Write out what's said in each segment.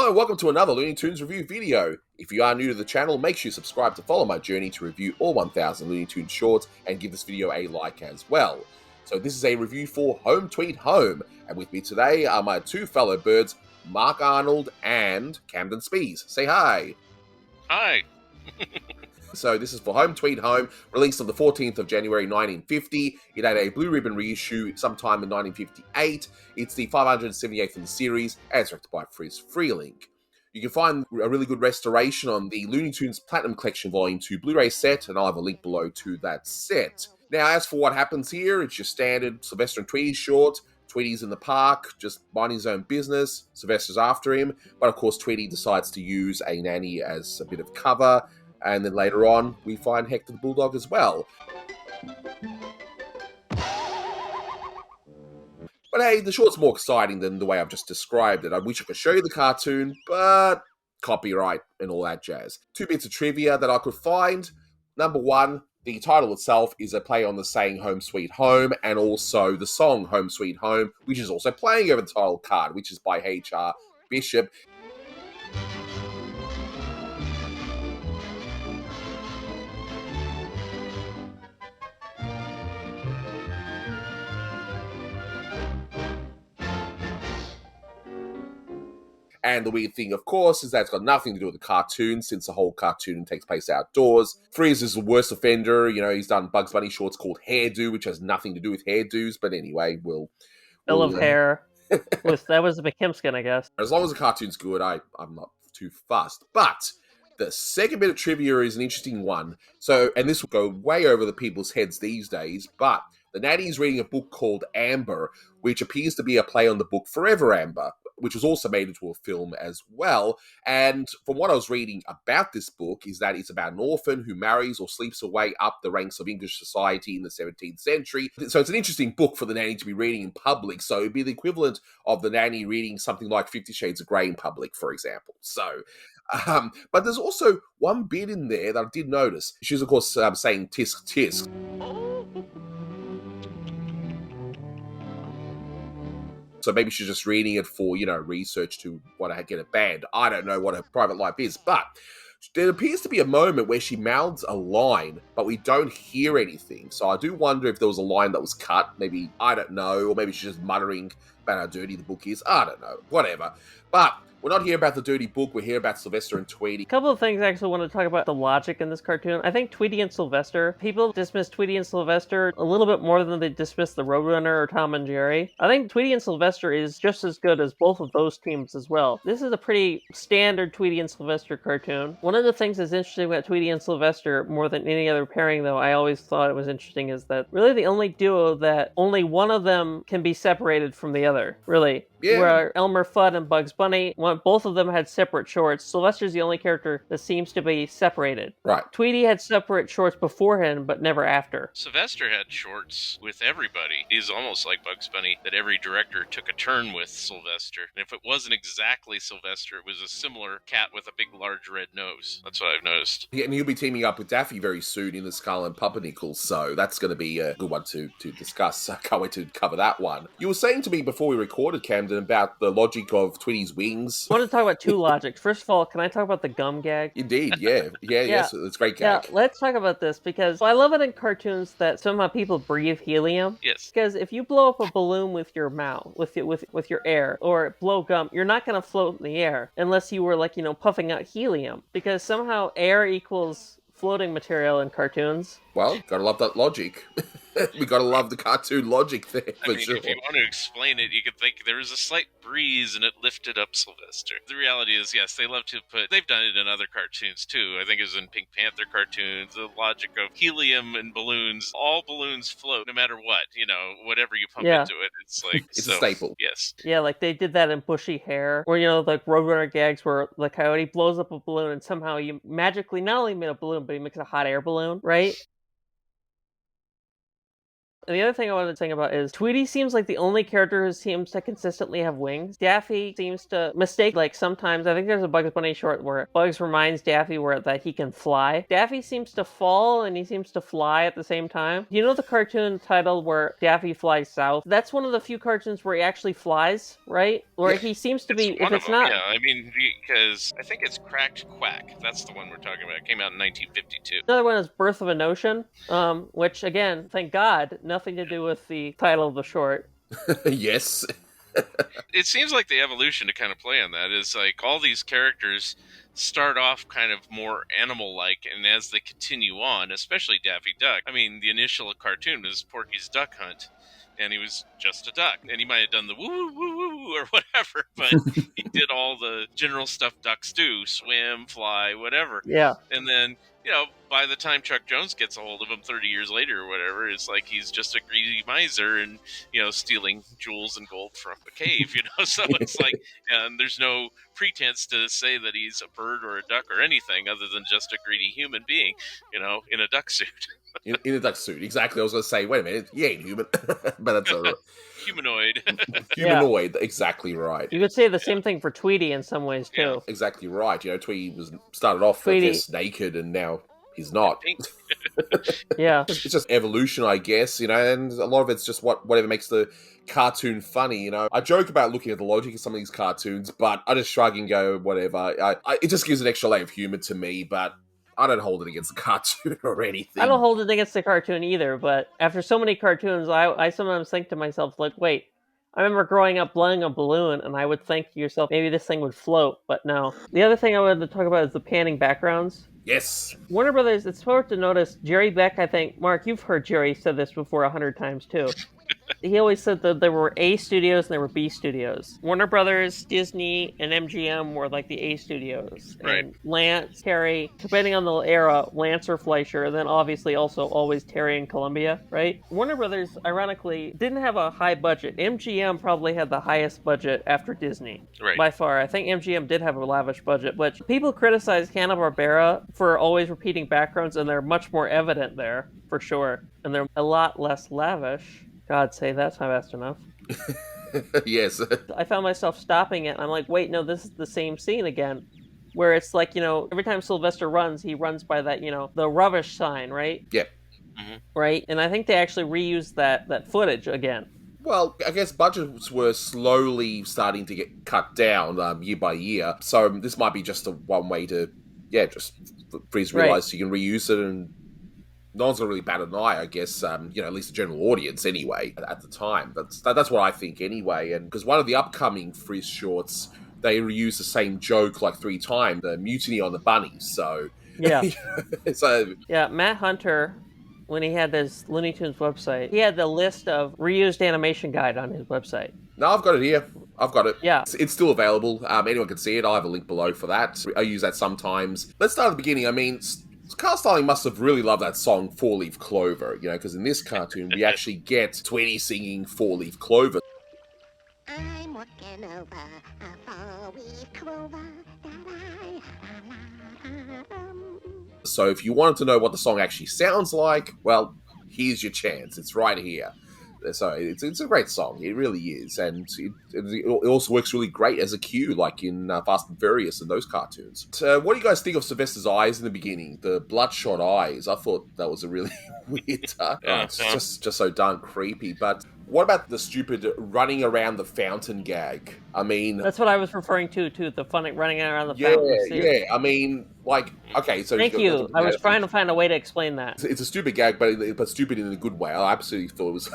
Hello and welcome to another Looney Tunes review video. If you are new to the channel, make sure you subscribe to follow my journey to review all 1000 Looney Tunes shorts and give this video a like as well. So this is a review for Home Tweet Home, and with me today are my two fellow birds, Mark Arnold and Camden Spees. Say hi. Hi. So this is for Home Tweet Home, released on the 14th of January 1950. It had a blue ribbon reissue sometime in 1958. It's the 578th in the series, as directed by Freleng. You can find a really good restoration on the Looney Tunes Platinum Collection Volume 2 Blu-ray set, and I'll have a link below to that set. Now, as for what happens here, it's your standard Sylvester and Tweety short. Tweety's in the park, just minding his own business. Sylvester's after him, but of course Tweety decides to use a nanny as a bit of cover. And then later on, we find Hector the Bulldog as well. But hey, the short's more exciting than the way I've just described it. I wish I could show you the cartoon, but copyright and all that jazz. Two bits of trivia that I could find. Number one, the title itself is a play on the saying Home Sweet Home, and also the song Home Sweet Home, which is also playing over the title card, which is by H.R. Bishop. And the weird thing, of course, is that it's got nothing to do with the cartoon, since the whole cartoon takes place outdoors. Friz is the worst offender. You know, he's done Bugs Bunny shorts called Hairdo, which has nothing to do with hairdos. But anyway, Bill of hair. That was the McKimskin, I guess. As long as the cartoon's good, I'm not too fussed. But the second bit of trivia is an interesting one. So, and this will go way over the people's heads these days, but the nanny is reading a book called Amber, which appears to be a play on the book Forever Amber, which was also made into a film as well. And from what I was reading about this book is that it's about an orphan who marries or sleeps her way up the ranks of English society in the 17th century. So it's an interesting book for the nanny to be reading in public. So it'd be the equivalent of the nanny reading something like 50 Shades of Grey in public, for example. So, but there's also one bit in there that I did notice. She's, of course, saying tisk tisk. So maybe she's just reading it for, research to want to get it banned. I don't know what her private life is, but there appears to be a moment where she mouths a line, but we don't hear anything. So I do wonder if there was a line that was cut. Maybe, I don't know, or maybe she's just muttering about how dirty the book is. I don't know, whatever. But we're not here about the dirty book, we're here about Sylvester and Tweety. A couple of things I actually want to talk about the logic in this cartoon. I think Tweety and Sylvester, people dismiss Tweety and Sylvester a little bit more than they dismiss the Roadrunner or Tom and Jerry. I think Tweety and Sylvester is just as good as both of those teams as well. This is a pretty standard Tweety and Sylvester cartoon. One of the things that's interesting about Tweety and Sylvester, more than any other pairing though, I always thought it was interesting, is that really the only duo that only one of them can be separated from the other, really. Yeah. Where Elmer Fudd and Bugs Bunny, both of them had separate shorts. Sylvester's the only character that seems to be separated. Right. Tweety had separate shorts beforehand, but never after. Sylvester had shorts with everybody. He's almost like Bugs Bunny, that every director took a turn with Sylvester. And if it wasn't exactly Sylvester, it was a similar cat with a big, large red nose. That's what I've noticed. Yeah, and he'll be teaming up with Daffy very soon in the Skull and Pumpernickel, so that's going to be a good one to discuss. I can't wait to cover that one. You were saying to me before we recorded, Camden, about the logic of Tweety's wings. I want to talk about two logics. First of all, can I talk about the gum gag? Indeed, yeah. Yes, it's a great gag. Yeah, let's talk about this, because I love it in cartoons that somehow people breathe helium. Yes. Because if you blow up a balloon with your mouth, with your air, or blow gum, you're not going to float in the air unless you were, puffing out helium. Because somehow air equals floating material in cartoons. Well, gotta love that logic. We gotta love the cartoon logic there, for sure. If you want to explain it, you could think there was a slight breeze and it lifted up Sylvester. The reality is, yes, they love to they've done it in other cartoons too. I think it was in Pink Panther cartoons, the logic of helium and balloons. All balloons float no matter what, whatever you pump into it. It's like, it's a staple. Yes. Yeah, like they did that in Bushy Hair, where, like Roadrunner Gags, where the coyote blows up a balloon and somehow you magically not only made a balloon, but he makes a hot air balloon, right? And the other thing I wanted to think about is Tweety seems like the only character who seems to consistently have wings. Daffy seems to mistake, like sometimes, I think there's a Bugs Bunny short where Bugs reminds Daffy that he can fly. Daffy seems to fall and he seems to fly at the same time. You know the cartoon title where Daffy flies south? That's one of the few cartoons where he actually flies, right? Where he seems to be, if it's not... Yeah, I mean, because I think it's Cracked Quack. That's the one we're talking about. It came out in 1952. Another one is Birth of a Notion, which, again, thank God, nothing to do with the title of the short. Yes. It seems like the evolution to kind of play on that is like all these characters start off kind of more animal-like, and as they continue on, especially Daffy Duck, I mean, the initial cartoon was Porky's Duck Hunt, and he was just a duck, and he might have done the woo woo woo or whatever, but he did all the general stuff ducks do: swim, fly, whatever. Yeah. And then, you know, by the time Chuck Jones gets a hold of him 30 years later or whatever, it's like he's just a greedy miser and, you know, stealing jewels and gold from a cave, you know? So it's like, and there's no pretense to say that he's a bird or a duck or anything other than just a greedy human being, you know, in a duck suit. In a duck suit, exactly. I was going to say, wait a minute, he ain't human. But that's all right. Humanoid. Humanoid, exactly right. You could say the same thing for Tweety in some ways, too. Yeah, exactly right. You know, Tweety started off with this naked, and now he's not. Yeah. It's just evolution, I guess, you know, and a lot of it's just whatever makes the cartoon funny, you know. I joke about looking at the logic of some of these cartoons, but I just shrug and go, whatever. It just gives an extra layer of humor to me, but I don't hold it against the cartoon or anything. I don't hold it against the cartoon either, but after so many cartoons, I sometimes think to myself, like, wait, I remember growing up blowing a balloon, and I would think to yourself, maybe this thing would float, but no. The other thing I wanted to talk about is the panning backgrounds. Yes. Warner Brothers, it's hard to notice, Jerry Beck, I think, Mark, you've heard Jerry said this before 100 times too. He always said that there were A studios and there were B studios. Warner Brothers, Disney, and MGM were like the A studios. Right. And Lance, Terry, depending on the era, Lance or Fleischer, and then obviously also always Terry and Columbia, right? Warner Brothers, ironically, didn't have a high budget. MGM probably had the highest budget after Disney. Right. By far. I think MGM did have a lavish budget, but people criticize Hanna-Barbera for always repeating backgrounds, and they're much more evident there, for sure. And they're a lot less lavish. God, say that's not fast enough. Yes. I found myself stopping it, and I'm like, wait, no, this is the same scene again. Where it's like, you know, every time Sylvester runs, he runs by that, you know, the rubbish sign, right? Yeah. Mm-hmm. Right? And I think they actually reused that footage again. Well, I guess budgets were slowly starting to get cut down year by year. So this might be just one way to, just Friz realized you can reuse it, and no one's going to really bat an eye, I guess, you know, at least the general audience anyway, at the time. That's what I think anyway. And because one of the upcoming Friz shorts, they reuse the same joke like 3 times, the mutiny on the bunnies. So, yeah. Yeah, Matt Hunter, when he had his Looney Tunes website, he had the list of reused animation guide on his website. No, I've got it here. I've got it. Yeah. It's still available. Anyone can see it. I'll have a link below for that. I use that sometimes. Let's start at the beginning. I mean, Carl Starling must have really loved that song, 4-Leaf Clover, you know, because in this cartoon, we actually get Tweety singing 4-Leaf Clover. I'm walking over a 4-leaf clover that So if you wanted to know what the song actually sounds like, well, here's your chance. It's right here. So it's a great song. It really is. And it also works really great as a cue, like in Fast and Furious and those cartoons. So what do you guys think of Sylvester's eyes in the beginning? The bloodshot eyes. I thought that was a really weird... it's just so darn creepy. But what about the stupid running around the fountain gag? I mean... That's what I was referring to, the funny running around the fountain. Yeah. I mean, like, okay, so... Thank you. I was trying to find a way to explain that. It's a stupid gag, but stupid in a good way. I absolutely thought it was...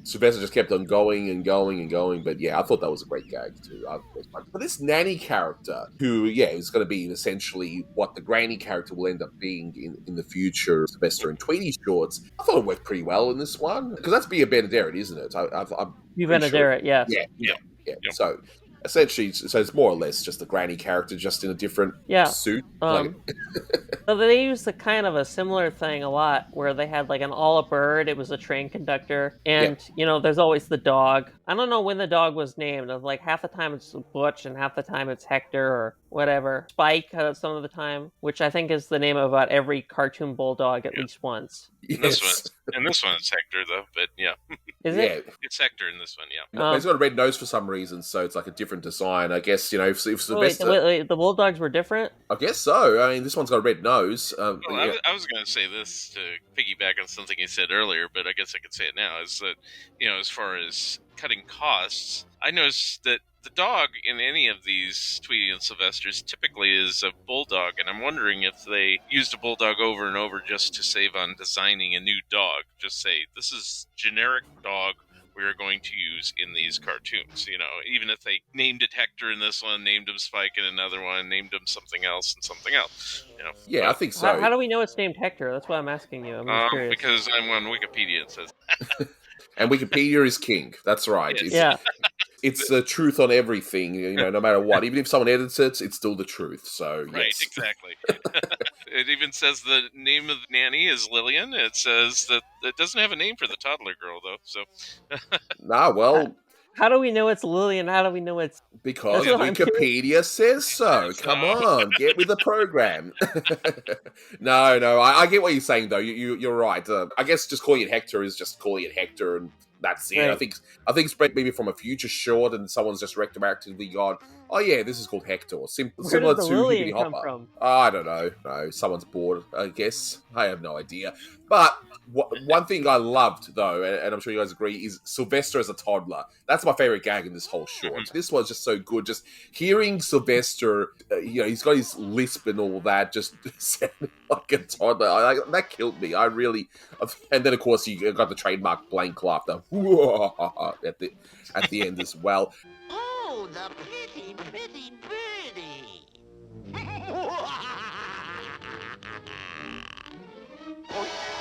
Sylvester just kept on going and going and going, but yeah, I thought that was a great gag too. But this nanny character, who, is going to be essentially what the granny character will end up being in the future, Sylvester and Tweety shorts, I thought it worked pretty well in this one. Because that's Bea Benaderet, isn't it? Bea Benaderet, yes. Yeah. So Essentially, so it's more or less just a granny character, just in a different Yeah. suit. So they used a kind of a similar thing a lot, where they had like an all a bird. It was a train conductor, and there's always the dog. I don't know when the dog was named. Like half the time it's Butch, and half the time it's Hector or whatever. Spike some of the time, which I think is the name of about every cartoon bulldog at least once. Yes. In this one, it's Hector though. But yeah, Is it? it's Hector in this one. Yeah, But he's got a red nose for some reason, so it's like a different design. I guess if Sylvester. Wait, the bulldogs were different. I guess so. I mean, this one's got a red nose. Well, I was going to say this to piggyback on something you said earlier, but I guess I could say it now. Is that as far as cutting costs, I noticed that the dog in any of these Tweety and Sylvesters typically is a bulldog, and I'm wondering if they used a bulldog over and over just to save on designing a new dog. Just say, this is generic dog we are going to use in these cartoons. Even if they named it Hector in this one, named him Spike in another one, named him something else and something else. Yeah, I think so. How do we know it's named Hector? That's why I'm asking you. I'm just curious. Because I'm on Wikipedia, it says. And Wikipedia is king. That's right. Yes. It's the truth on everything, no matter what. Even if someone edits it, it's still the truth. So, yes. Right, exactly. It even says the name of the nanny is Lillian. It says that it doesn't have a name for the toddler girl, though. So, well... How do we know it's Lillian? How do we know it's... Because Wikipedia says so. Come on, get with the program. No, I get what you're saying, though. You're right. I guess just calling it Hector is just calling it Hector, and that's it. Right. I think it's maybe from a future short, and someone's just retroactively gone, oh yeah, this is called Hector. Similar to Lillian Hopper. From? I don't know. No, someone's bored, I guess. I have no idea. But one thing I loved, though, and I'm sure you guys agree, is Sylvester as a toddler. That's my favorite gag in this whole short. This was just so good. Just hearing Sylvester, he's got his lisp and all that, just sounding like a toddler. That killed me. I really... And then, of course, you got the trademark blank laughter at the end as well. Oh, the pretty, pretty birdie.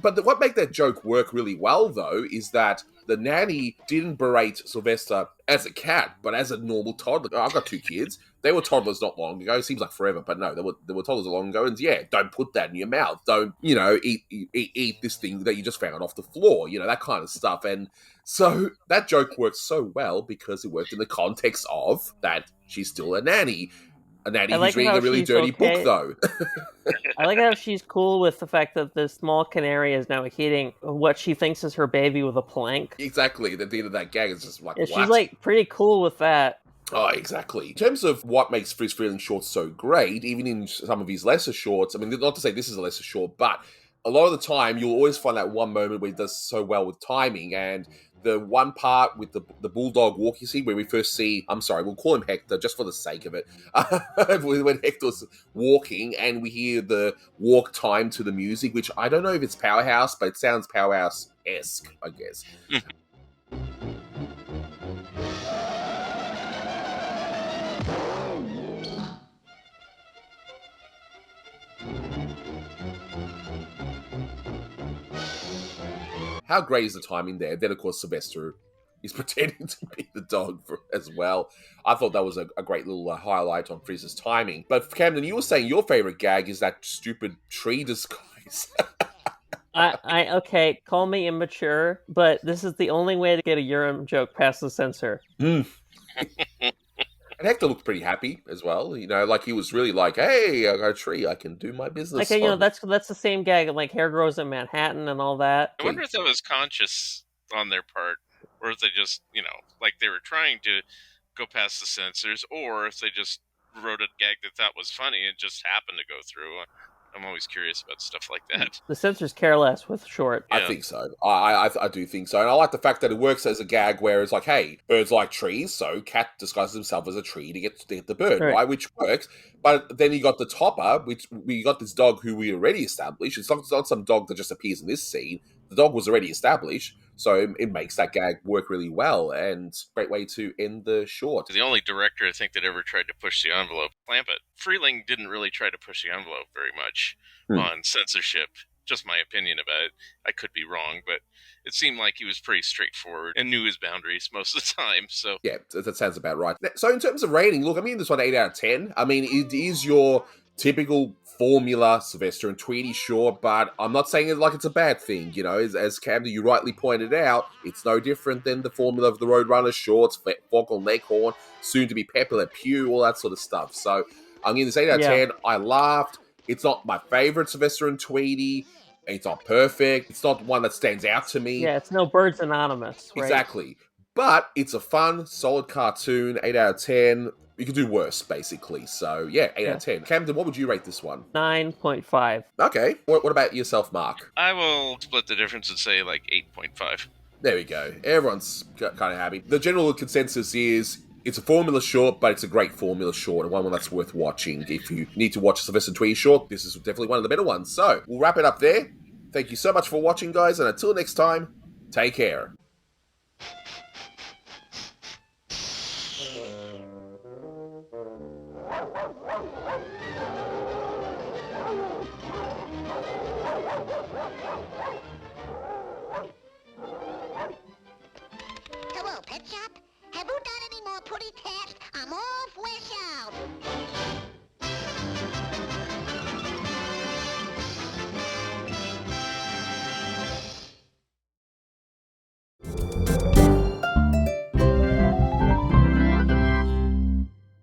But what made that joke work really well, though, is that the nanny didn't berate Sylvester as a cat, but as a normal toddler. I've got 2 kids. They were toddlers not long ago. It seems like forever, but no, they were toddlers long ago. And yeah, don't put that in your mouth. Don't, eat this thing that you just found off the floor, that kind of stuff. And so that joke worked so well because it worked in the context of that she's still a nanny. A nanny who's reading a really dirty book, though. I like how she's cool with the fact that the small canary is now hitting what she thinks is her baby with a plank. Exactly. At the end of that gag, it's just like, and she's pretty cool with that. Oh, exactly. In terms of what makes Friz Freleng shorts so great, even in some of his lesser shorts, I mean, not to say this is a lesser short, but a lot of the time, you'll always find that one moment where he does so well with timing, and the one part with the bulldog walk, you see, where we first see, I'm sorry, we'll call him Hector just for the sake of it, when Hector's walking and we hear the walk time to the music, which I don't know if it's Powerhouse, but it sounds Powerhouse-esque, I guess. How great is the timing there? Then, of course, Sylvester is pretending to be the dog as well. I thought that was a great little highlight on Friz's timing. But, Camden, you were saying your favorite gag is that stupid tree disguise. Okay, call me immature, but this is the only way to get a Urim joke past the censor. And Hector looked pretty happy as well. He was really like, hey, I got a tree. I can do my business. Okay, that's the same gag. Like, hair grows in Manhattan and all that. I wonder if that was conscious on their part, or if they just, they were trying to go past the censors, or if they just wrote a gag that thought was funny and just happened to go through. I'm always curious about stuff like that. The censors care less with short. Yeah. I think so. I do think so. And I like the fact that it works as a gag where it's like, hey, birds like trees, so cat disguises himself as a tree to get the bird, right? Which works. But then you got the topper, which we got this dog who we already established. It's not some dog that just appears in this scene. The dog was already established, so it makes that gag work really well, and great way to end the short. The only director I think that ever tried to push the envelope, Clampett. Freleng didn't really try to push the envelope very much on censorship just my opinion about it. I could be wrong, but it seemed like he was pretty straightforward and knew his boundaries most of the time. So Yeah, that sounds about right. So in terms of rating, look, I'm giving this one 8 out of 10. I mean, it is your typical formula Sylvester and Tweety, sure, but I'm not saying it like it's a bad thing. You know, as Camden, you rightly pointed out, it's no different than the formula of the Roadrunner shorts, Foghorn Leghorn, soon to be Pepper Le Pew, all that sort of stuff. So I'm giving this 8 out of 10. I laughed. It's not my favorite Sylvester and Tweety. It's not perfect. It's not one that stands out to me. Yeah, it's no Birds Anonymous, right? Exactly. But it's a fun, solid cartoon, 8 out of 10. You could do worse, basically. So, yeah, 8 out of 10. Camden, what would you rate this one? 9.5. Okay. What about yourself, Mark? I will split the difference and say like 8.5. There we go. Everyone's kind of happy. The general consensus is it's a formula short, but it's a great formula short and one that's worth watching. If you need to watch a Sylvester Tweety short, this is definitely one of the better ones. So, we'll wrap it up there. Thank you so much for watching, guys, and until next time, take care.